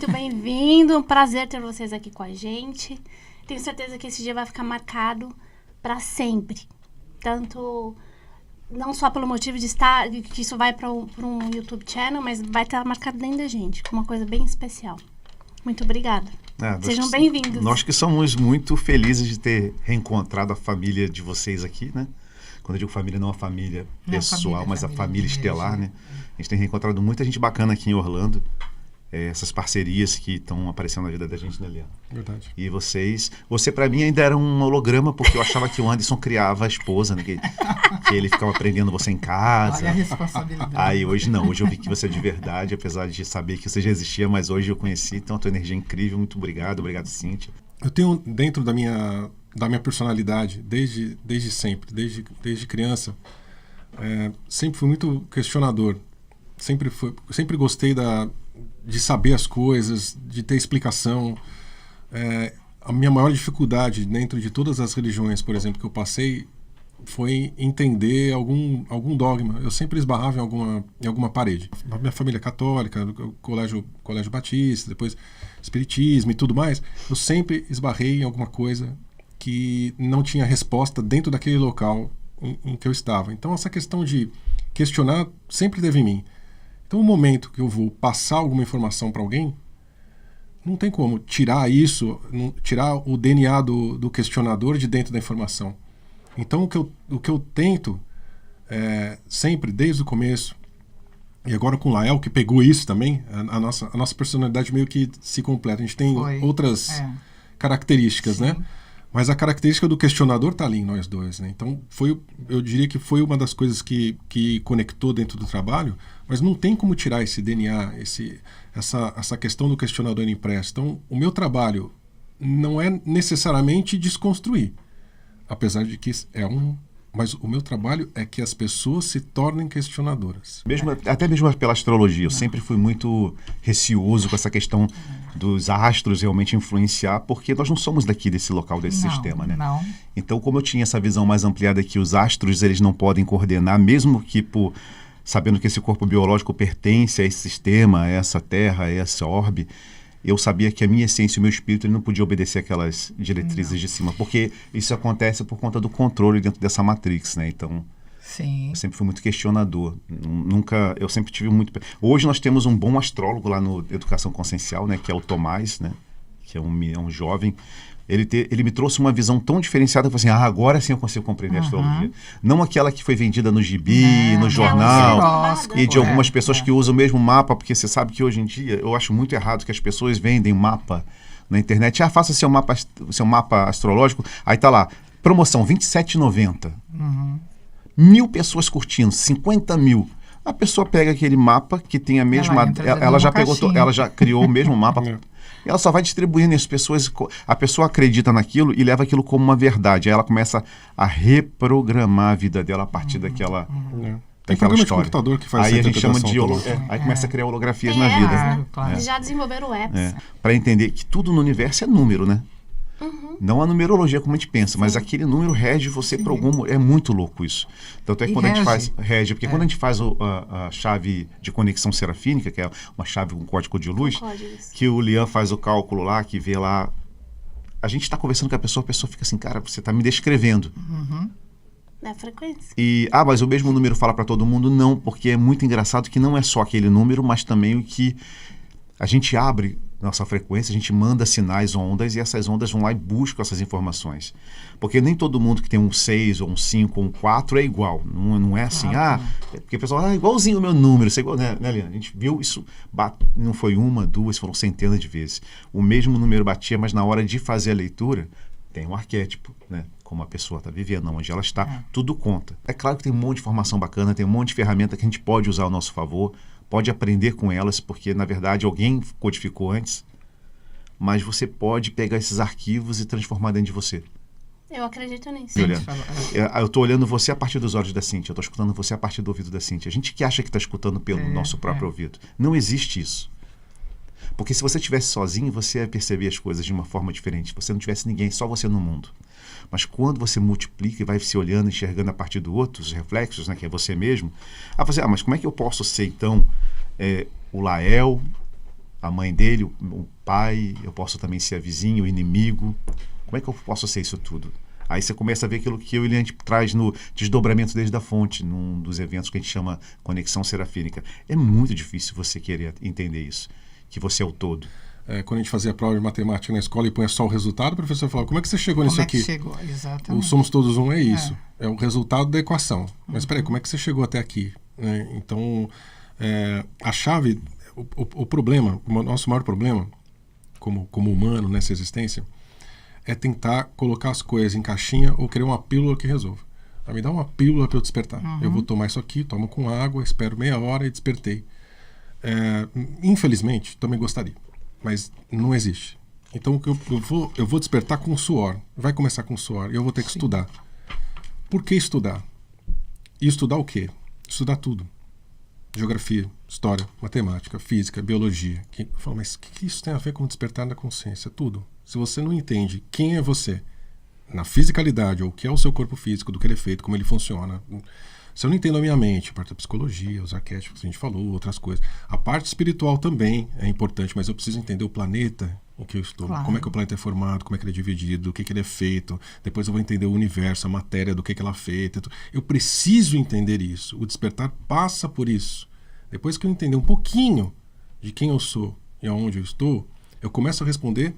muito bem-vindo. Um prazer ter vocês aqui com a gente. Tenho certeza que esse dia vai ficar marcado para sempre. Tanto, não só pelo motivo de estar, que isso vai para um YouTube channel, mas vai estar marcado dentro da gente, com uma coisa bem especial. Muito obrigada. Sejam bem-vindos. Nós que somos muito felizes de ter reencontrado a família de vocês aqui, né? Quando eu digo família, não a família pessoal, mas a família estelar, né? A gente tem reencontrado muita gente bacana aqui em Orlando. Essas parcerias que estão aparecendo na vida da gente, né, Leandro? Verdade. E você para mim ainda era um holograma, porque eu achava que o Anderson criava a esposa, né? Que ele ficava prendendo você em casa. Olha a responsabilidade. Aí hoje não, hoje eu vi que você é de verdade, apesar de saber que você já existia, mas hoje eu conheci, então a tua energia é incrível, muito obrigado, Cíntia. Eu tenho dentro da minha personalidade, desde sempre, desde criança, sempre fui muito questionador, sempre gostei de saber as coisas, de ter explicação. A minha maior dificuldade dentro de todas as religiões, por exemplo, que eu passei, foi entender algum dogma. Eu sempre esbarrava em alguma parede. Na minha família católica, colégio batista, depois espiritismo e tudo mais, eu sempre esbarrei em alguma coisa que não tinha resposta dentro daquele local em que eu estava. Então essa questão de questionar sempre teve em mim. Então, o momento que eu vou passar alguma informação para alguém, não tem como tirar isso, tirar o DNA do questionador de dentro da informação. Então, o que eu tento, sempre, desde o começo, e agora com o Lael, que pegou isso também, a nossa personalidade meio que se completa. A gente tem outras características, né? Mas a característica do questionador está ali em nós dois, né? Então, eu diria que foi uma das coisas que conectou dentro do trabalho, mas não tem como tirar esse DNA, essa questão do questionador impresso. Então, o meu trabalho não é necessariamente desconstruir, apesar de que mas o meu trabalho é que as pessoas se tornem questionadoras. Até mesmo pela astrologia, eu sempre fui muito receoso com essa questão dos astros realmente influenciar, porque nós não somos desse local, desse sistema, né? Não. Então, como eu tinha essa visão mais ampliada que os astros eles não podem coordenar, mesmo que sabendo que esse corpo biológico pertence a esse sistema, a essa Terra, a essa orbe, eu sabia que a minha essência e o meu espírito ele não podia obedecer aquelas diretrizes de cima, porque isso acontece por conta do controle dentro dessa matrix, né? Então, sim. Eu sempre fui muito questionador. Eu sempre tive muito... Hoje nós temos um bom astrólogo lá no Educação Consciencial, né? Que é o Tomás, né? Que é um jovem. Ele me trouxe uma visão tão diferenciada, eu falei assim, agora sim eu consigo compreender a astrologia. Não aquela que foi vendida no gibi, no jornal, e de algumas pessoas que usam o mesmo mapa, porque você sabe que hoje em dia, eu acho muito errado que as pessoas vendem mapa na internet. Faça seu mapa astrológico, aí tá lá, promoção R$27,90. 1.000 pessoas curtindo, 50 mil. A pessoa pega aquele mapa que tem a mesma... Ela já criou o mesmo mapa... Ela só vai distribuindo as pessoas, a pessoa acredita naquilo e leva aquilo como uma verdade. Aí ela começa a reprogramar a vida dela a partir daquela programa de computador que faz aí a gente chama de aí começa a criar holografias na vida. Claro. Já desenvolveram apps. Para entender que tudo no universo é número, né? Não a numerologia como a gente pensa, mas aquele número rege você por algum... É muito louco isso. Tanto é que quando a gente faz... Rege, quando a gente faz a chave de conexão serafínica, que é uma chave com código de luz, que o Lian faz o cálculo lá, que vê lá... A gente está conversando com a pessoa fica assim, cara, você está me descrevendo. É a frequência. Mas o mesmo número fala para todo mundo? Não, porque é muito engraçado que não é só aquele número, mas também o que a gente abre... nossa frequência, a gente manda sinais, ondas, e essas ondas vão lá e buscam essas informações. Porque nem todo mundo que tem um 6, ou um 5, ou um 4 é igual. Não é assim, porque o pessoal, igualzinho o meu número, isso é igual, né, Liana? A gente viu isso, não foi uma, duas, foram centenas de vezes. O mesmo número batia, mas na hora de fazer a leitura, tem um arquétipo, né? Como a pessoa está vivendo, onde ela está, tudo conta. É claro que tem um monte de informação bacana, tem um monte de ferramenta que a gente pode usar ao nosso favor, pode aprender com elas, porque, na verdade, alguém codificou antes, mas você pode pegar esses arquivos e transformar dentro de você. Eu acredito nisso. Eu estou olhando você a partir dos olhos da Cíntia, eu estou escutando você a partir do ouvido da Cíntia. A gente que acha que está escutando pelo nosso próprio ouvido. Não existe isso. Porque se você estivesse sozinho, você ia perceber as coisas de uma forma diferente. Se você não tivesse ninguém, só você no mundo. Mas quando você multiplica e vai se olhando, enxergando a partir do outro, os reflexos, né, que é você mesmo, mas como é que eu posso ser, então, o Lael, a mãe dele, o pai, eu posso também ser a vizinha, o inimigo. Como é que eu posso ser isso tudo? Aí você começa a ver aquilo que o William traz no Desdobramento desde a Fonte, num dos eventos que a gente chama Conexão Serafínica. É muito difícil você querer entender isso, que você é o todo. Quando a gente fazia prova de matemática na escola e punha só o resultado, o professor falava, como é que você chegou nisso aqui? Como é que chegou? Exatamente. O somos todos um é isso. É o resultado da equação. Mas espera aí, como é que você chegou até aqui? Então, a chave, o problema, o nosso maior problema, como humano nessa existência, é tentar colocar as coisas em caixinha ou criar uma pílula que resolva. Me dá uma pílula para eu despertar. Eu vou tomar isso aqui, tomo com água, espero meia hora e despertei. Infelizmente, também gostaria. Mas não existe. Então eu vou despertar com suor. Vai começar com suor e eu vou ter que estudar. Por que estudar? E estudar o quê? Estudar tudo. Geografia, história, matemática, física, biologia. Eu falo, mas o que isso tem a ver com despertar da consciência? Tudo. Se você não entende quem é você na fisicalidade, ou o que é o seu corpo físico, do que ele é feito, como ele funciona. Se eu não entendo a minha mente, a parte da psicologia, os arquétipos que a gente falou, outras coisas. A parte espiritual também é importante, mas eu preciso entender o planeta em que eu estou. Claro. Como é que o planeta é formado, como é que ele é dividido, do que ele é feito. Depois eu vou entender o universo, a matéria, do que ela é feita. Eu preciso entender isso. O despertar passa por isso. Depois que eu entender um pouquinho de quem eu sou e aonde eu estou, eu começo a responder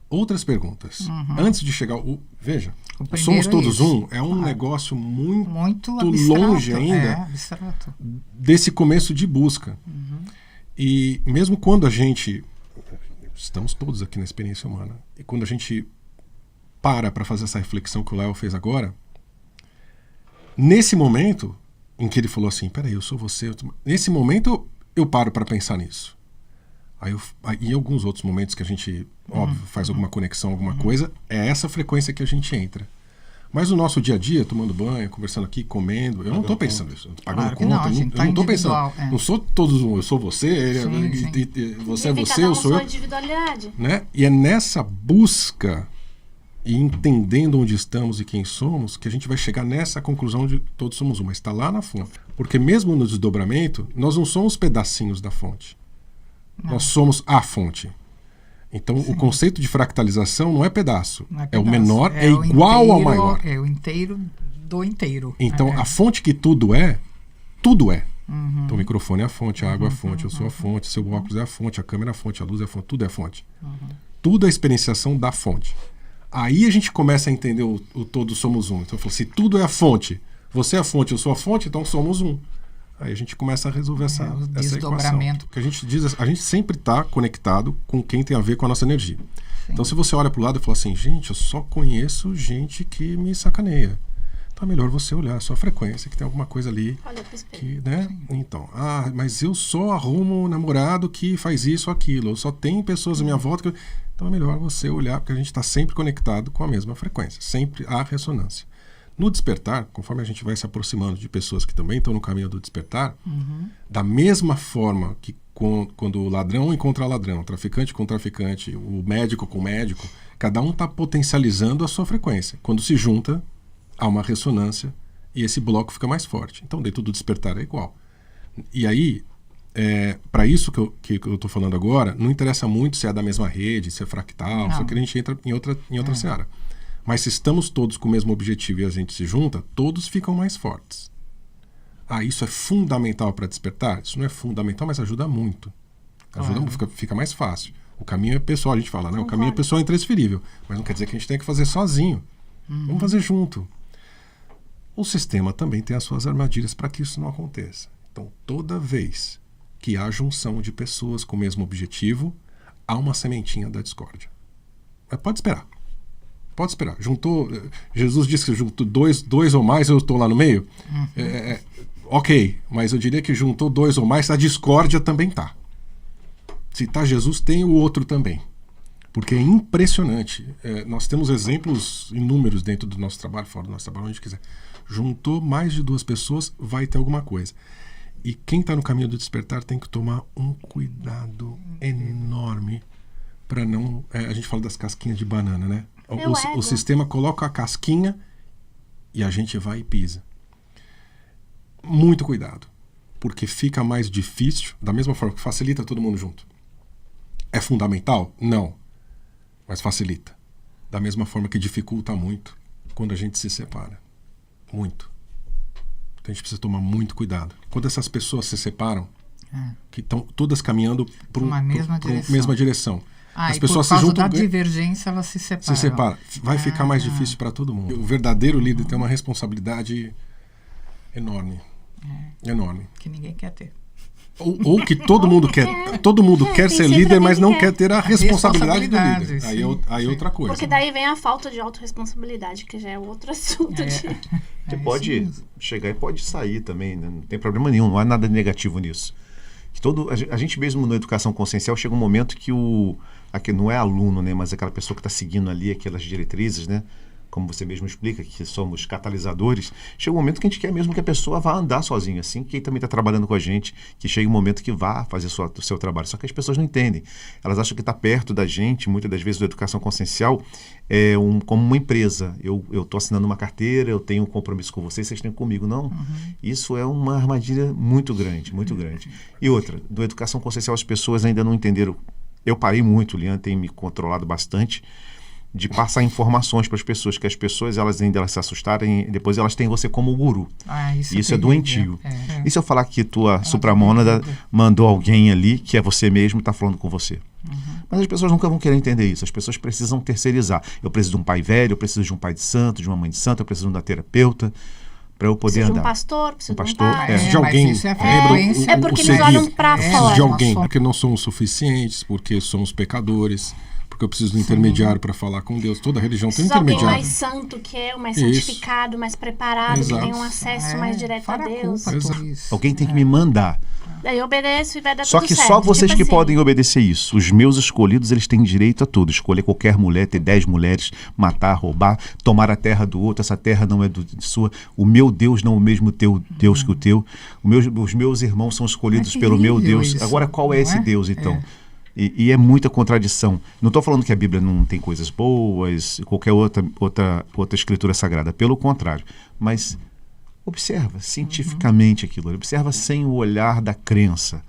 outras perguntas. Antes de chegar... Veja, somos todos um. É um negócio muito longe ainda desse começo de busca. E mesmo quando a gente... Estamos todos aqui na experiência humana. E quando a gente para fazer essa reflexão que o Léo fez agora, nesse momento em que ele falou assim, peraí, eu sou você... Nesse momento eu paro para pensar nisso. Aí em alguns outros momentos que a gente, óbvio, faz alguma conexão, alguma coisa, é essa frequência que a gente entra. Mas no nosso dia a dia, tomando banho, conversando aqui, comendo, eu não estou pensando nisso. Pagando conta, eu não estou pensando. Não sou todos um, eu sou você, você é você, eu sou eu. Individualidade. Né? E é nessa busca e entendendo onde estamos e quem somos que a gente vai chegar nessa conclusão de todos somos um. Mas está lá na fonte. Porque mesmo no desdobramento, nós não somos pedacinhos da fonte. Não. Nós somos a fonte. Então, o conceito de fractalização não é pedaço. Não é pedaço. É o menor, é igual inteiro, ao maior. É o inteiro do inteiro. Então, a fonte que tudo é. Então, o microfone é a fonte, a água é a fonte, eu sou a fonte, seu óculos é a fonte, a câmera é a fonte, a luz é a fonte, tudo é a fonte. Tudo é a experienciação da fonte. Aí a gente começa a entender o todos somos um. Então, eu falo, se tudo é a fonte, você é a fonte, eu sou a fonte, então somos um. Aí a gente começa a resolver essa equação. Que a gente diz, a gente sempre está conectado com quem tem a ver com a nossa energia. Sim. Então, se você olha para o lado e fala assim, gente, eu só conheço gente que me sacaneia. Então, é melhor você olhar a sua frequência, que tem alguma coisa ali. Olha pro espelho. Que, né? Então, mas eu só arrumo um namorado que faz isso ou aquilo. Eu só tenho pessoas à minha volta que... Então, é melhor você olhar, porque a gente está sempre conectado com a mesma frequência. Sempre há ressonância. No despertar, conforme a gente vai se aproximando de pessoas que também estão no caminho do despertar, da mesma forma que quando o ladrão encontra ladrão, o traficante com traficante, o médico com médico, cada um está potencializando a sua frequência. Quando se junta, há uma ressonância e esse bloco fica mais forte. Então, dentro do despertar é igual. E aí, para isso que eu estou falando agora, não interessa muito se é da mesma rede, se é fractal, só que a gente entra em outra seara. Mas se estamos todos com o mesmo objetivo e a gente se junta, todos ficam mais fortes. Isso é fundamental para despertar? Isso não é fundamental, mas ajuda muito. Fica mais fácil. O caminho é pessoal, a gente fala, né? O caminho é pessoal, é intransferível. Mas não quer dizer que a gente tem que fazer sozinho. Vamos fazer junto. O sistema também tem as suas armadilhas para que isso não aconteça. Então, toda vez que há junção de pessoas com o mesmo objetivo, há uma sementinha da discórdia. Mas pode esperar. Pode esperar. Juntou. Jesus disse que juntou dois ou mais, eu estou lá no meio. Ok, mas eu diria que juntou dois ou mais, a discórdia também está. Se está Jesus, tem o outro também. Porque é impressionante. Nós temos exemplos inúmeros dentro do nosso trabalho, fora do nosso trabalho, onde quiser. Juntou mais de 2 pessoas, vai ter alguma coisa. E quem está no caminho do despertar tem que tomar um cuidado enorme para não... a gente fala das casquinhas de banana, né? O sistema coloca a casquinha e a gente vai e pisa. Muito cuidado, porque fica mais difícil, da mesma forma que facilita todo mundo junto. É fundamental? Não. Mas facilita. Da mesma forma que dificulta muito quando a gente se separa. Muito. Então a gente precisa tomar muito cuidado. Quando essas pessoas se separam, que estão todas caminhando para Uma mesma direção. mesma direção. Ah, As e pessoas por causa se juntam. da divergência, elas se separam. Se separa. Vai ficar mais difícil para todo mundo. O verdadeiro líder tem uma responsabilidade enorme. Enorme. Que ninguém quer ter. Ou que todo mundo quer. Todo mundo quer ser sempre líder, mas não alguém quer ter a responsabilidade do responsabilidade, líder. Aí, sim, aí é outra coisa. Porque daí vem a falta de autorresponsabilidade, que já é outro assunto. Você isso pode mesmo. chegar e pode sair também, né? Não tem problema nenhum, não há nada negativo nisso. A gente mesmo na educação consciencial chega um momento que aqui não é aluno, né, mas aquela pessoa que está seguindo ali aquelas diretrizes, né, como você mesmo explica, que somos catalisadores, chega um momento que a gente quer mesmo que a pessoa vá andar sozinha, assim, quem também está trabalhando com a gente, que chegue um momento que vá fazer o seu trabalho. Só que as pessoas não entendem. Elas acham que está perto da gente, muitas das vezes, a educação consciencial como uma empresa. Eu estou assinando uma carteira, eu tenho um compromisso com vocês comigo. Não, isso é uma armadilha muito grande, muito grande. E outra, da educação consciencial as pessoas ainda não entenderam. Eu parei muito, o Lian tem me controlado bastante, de passar informações para as pessoas, que as pessoas, elas se assustarem, depois elas têm você como guru. Isso é doentio. E se eu falar que tua supramônada mandou alguém ali, que é você mesmo, está falando com você? Mas as pessoas nunca vão querer entender isso. As pessoas precisam terceirizar. Eu preciso de um pai velho, eu preciso de um pai de santo, de uma mãe de santo, eu preciso de um terapeuta para eu poder Preciso andar. de um pastor, preciso de um pastor, pai. Preciso de alguém. Mas isso é Lembra frequência. É porque o eles seguir. olham pra Preciso fora. de alguém, Nós somos- porque não somos suficientes, porque somos pecadores, porque eu preciso do intermediário para falar com Deus. Toda religião tem um Preciso de alguém intermediário. mais santo que eu, mais Isso. santificado, mais preparado, Exato. que tem um acesso mais direto a fora Deus. culpa, Exato. por isso. Alguém tem que me mandar. Daí eu obedeço e vai dar Só tudo que certo. só vocês Tipo que assim, podem obedecer isso. Os meus escolhidos, eles têm direito a tudo. Escolher qualquer mulher, ter 10 mulheres, matar, roubar, tomar a terra do outro. Essa terra não é sua. O meu Deus não é o mesmo teu Deus que o teu. Os meus irmãos são escolhidos É pelo meu terrível Deus. isso, Agora, qual é não esse é? Deus, então? E é muita contradição. Não estou falando que a Bíblia não tem coisas boas, qualquer outra escritura sagrada. Pelo contrário. Mas observa cientificamente aquilo. Observa sem o olhar da crença.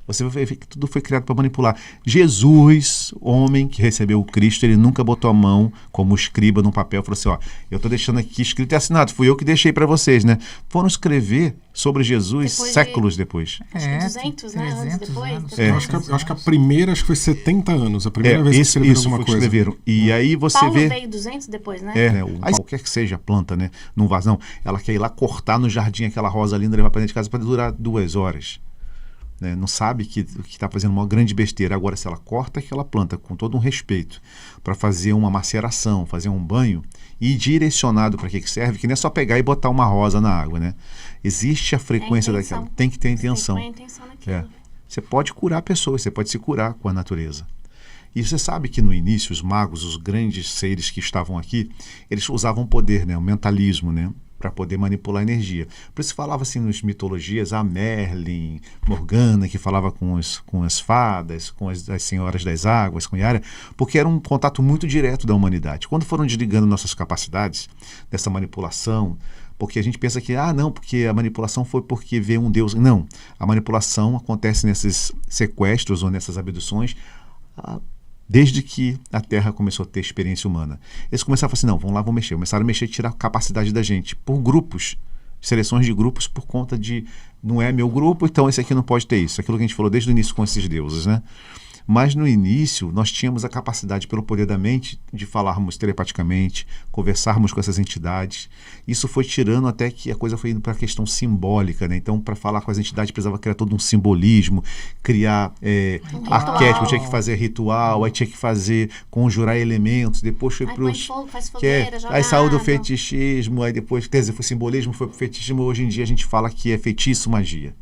Você vai ver que tudo foi criado para manipular. Jesus, homem que recebeu o Cristo, ele nunca botou a mão como escriba num papel e falou assim, ó, eu estou deixando aqui escrito e assinado, fui eu que deixei para vocês, né? Foram escrever sobre Jesus Depois de- séculos depois. Acho que 200, né? Anos 300 depois. anos. Eu acho que a primeira foi 70 anos. A primeira vez que escreveram isso alguma foi que coisa. escreveram. E aí você Paulo vê... veio 200 depois, né? Né, qualquer que seja a planta, né, num vasão, ela quer ir lá cortar no jardim aquela rosa linda, levar para dentro de casa para durar 2 horas. Né? Não sabe que está fazendo uma grande besteira. Agora, se ela corta aquela planta com todo um respeito para fazer uma maceração, fazer um banho, e direcionado para que serve, que não é só pegar e botar uma rosa na água, né? Existe a frequência intenção. daquela. Tem que ter intenção. Tem que pôr a intenção naquilo. É. Você pode curar pessoas, você pode se curar com a natureza. E você sabe que no início os magos, os grandes seres que estavam aqui, eles usavam poder, né, o mentalismo, né, para poder manipular a energia. Por isso falava assim nas mitologias, a Merlin, Morgana, que falava com as fadas, com as senhoras das águas, com Yara, porque era um contato muito direto da humanidade. Quando foram desligando nossas capacidades dessa manipulação, porque a gente pensa que, não, porque a manipulação foi porque veio um Deus. Não, a manipulação acontece nesses sequestros ou nessas abduções desde que a Terra começou a ter experiência humana. Eles começaram a falar assim, não, vamos lá, vamos mexer. Começaram a mexer e tirar a capacidade da gente, por grupos, seleções de grupos, por conta de, não é meu grupo, então esse aqui não pode ter isso. Aquilo que a gente falou desde o início com esses deuses, né? Mas no início nós tínhamos a capacidade, pelo poder da mente, de falarmos telepaticamente, conversarmos com essas entidades. Isso foi tirando até que a coisa foi indo para a questão simbólica, né? Então, para falar com as entidades precisava criar todo um simbolismo, criar arquétipo, tinha que fazer ritual, aí tinha que fazer, conjurar elementos, depois foi Aí para põe os... fogo, faz fogueira, joga Aí saiu do água. fetichismo, aí depois, quer dizer, foi simbolismo, foi para o fetichismo, hoje em dia a gente fala que é feitiço, magia.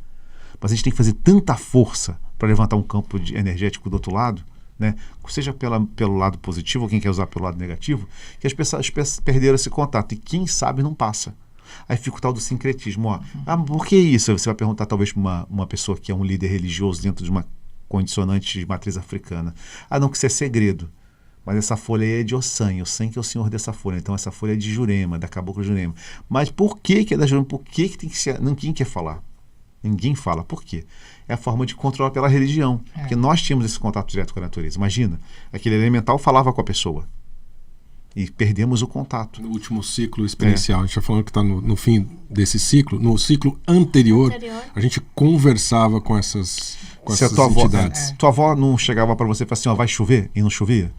Mas a gente tem que fazer tanta força para levantar um campo energético do outro lado, né? Seja pelo lado positivo ou quem quer usar pelo lado negativo, que as pessoas perderam esse contato. E quem sabe não passa. Aí fica o tal do sincretismo. Ó. Por que isso? Você vai perguntar talvez para uma pessoa que é um líder religioso dentro de uma condicionante de matriz africana. Não, que isso é segredo. Mas essa folha aí é de Ossan que é o senhor dessa folha. Então essa folha é de Jurema, da cabocla Jurema. Mas por que é da Jurema? Por que tem que ser... Ninguém quer falar. Ninguém fala. Por quê? É a forma de controlar pela religião. Porque nós tínhamos esse contato direto com a natureza. Imagina, aquele elemental falava com a pessoa. E perdemos o contato. No último ciclo experiencial, a gente já falou que está no fim desse ciclo. No ciclo anterior, a gente conversava com essas entidades. Tua avó não chegava para você e falava assim, ó, vai chover? E não chovia?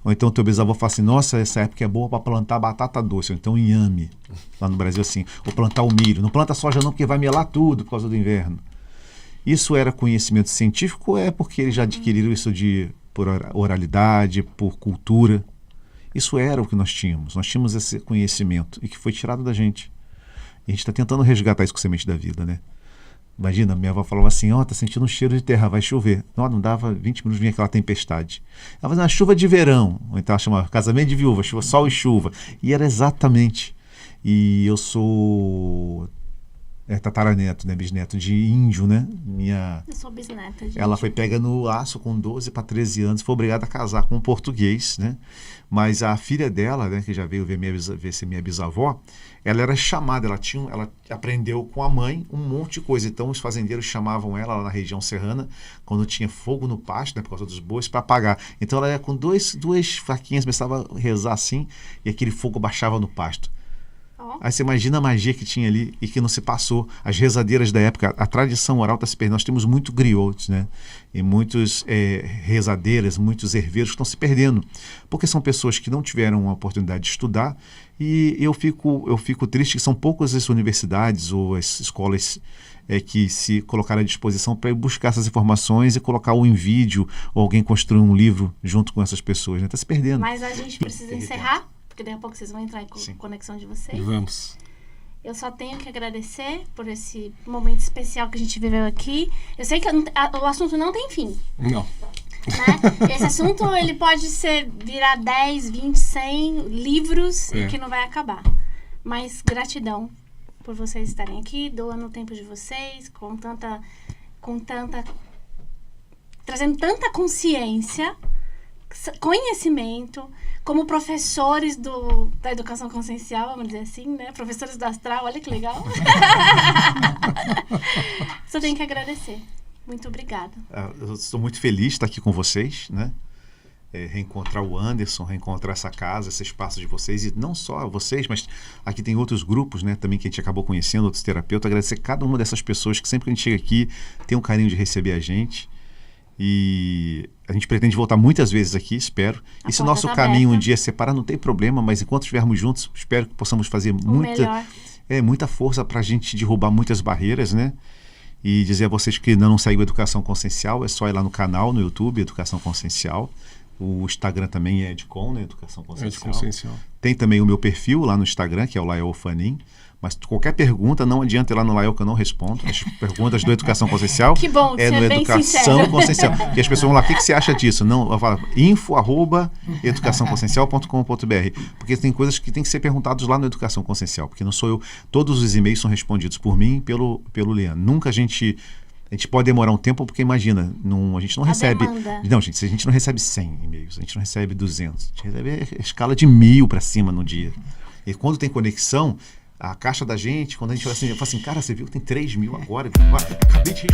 Ou então teu bisavô fala assim, nossa, essa época é boa para plantar batata doce, ou então inhame, lá no Brasil assim, ou plantar o milho. Não planta soja não, porque vai melar tudo por causa do inverno. Isso era conhecimento científico ou é porque eles já adquiriram isso por oralidade, por cultura? Isso era o que nós tínhamos esse conhecimento e que foi tirado da gente. E a gente está tentando resgatar isso com a semente da vida, né? Imagina, minha avó falava assim, tá sentindo um cheiro de terra, vai chover. Não dava 20 minutos, vinha aquela tempestade. Ela fazia uma chuva de verão, ou então ela chamava casamento de viúva, chuva, sol e chuva. E era exatamente. E eu sou tataraneto, né, bisneto de índio, né? Eu sou bisneta de Ela índio. foi pega no laço com 12 para 13 anos, foi obrigada a casar com um português, né? Mas a filha dela, né, que já veio ver ser minha bisavó, ela era chamada, ela aprendeu com a mãe um monte de coisa. Então os fazendeiros chamavam ela lá na região serrana, quando tinha fogo no pasto, né, por causa dos bois, para apagar. Então ela ia com duas faquinhas, começava a rezar assim, e aquele fogo baixava no pasto. Aí você imagina a magia que tinha ali e que não se passou. As rezadeiras da época, a tradição oral está se perdendo. Nós temos muito griots, né? E muitos rezadeiras, muitos herveiros que estão se perdendo. Porque são pessoas que não tiveram a oportunidade de estudar. E eu fico triste que são poucas as universidades ou as escolas que se colocaram à disposição para buscar essas informações e colocar ou em vídeo ou alguém construir um livro junto com essas pessoas. Está se perdendo. Mas a gente precisa encerrar. Porque daqui a pouco vocês vão entrar em conexão de vocês. Vamos. Eu só tenho que agradecer por esse momento especial que a gente viveu aqui. Eu sei que o assunto não tem fim. Não. Né? Esse assunto ele pode virar 10, 20, 100 livros que não vai acabar. Mas gratidão por vocês estarem aqui, doando o tempo de vocês, trazendo tanta consciência, conhecimento, como professores da educação consciencial, vamos dizer assim, né? Professores do astral, olha que legal. Só tenho que agradecer. Muito obrigada. Eu estou muito feliz de estar aqui com vocês, né? Reencontrar o Anderson, reencontrar essa casa, esse espaço de vocês, e não só vocês, mas aqui tem outros grupos, né, também que a gente acabou conhecendo, outros terapeutas. Agradecer cada uma dessas pessoas que sempre que a gente chega aqui tem um carinho de receber a gente. E a gente pretende voltar muitas vezes aqui, espero. E se o nosso caminho um dia separar, não tem problema, mas enquanto estivermos juntos, espero que possamos fazer muita força para a gente derrubar muitas barreiras, né? E dizer a vocês que ainda não saiu Educação Consciencial, é só ir lá no canal, no YouTube, Educação Consciencial. O Instagram também é Edcon, né? Educação Consciencial. Tem também o meu perfil lá no Instagram, que é o Lael Fanin. Mas qualquer pergunta, não adianta ir lá no Lael que eu não respondo. As perguntas do Educação Consciencial que bom, é no Educação Consciencial. E as pessoas vão lá, o que você acha disso? Não, eu falo info@educaçãoconsciencial.com.br, porque tem coisas que tem que ser perguntadas lá no Educação Consciencial, porque não sou eu. Todos os e-mails são respondidos por mim e pelo Leandro. Nunca a gente pode demorar um tempo, porque imagina, a gente não recebe... Demanda. Não, gente, a gente não recebe 100 e-mails, a gente não recebe 200. A gente recebe a escala de 1000 para cima no dia. E quando tem conexão, a caixa da gente, quando a gente fala assim, cara, você viu que tem 3.000 agora? Acabei de...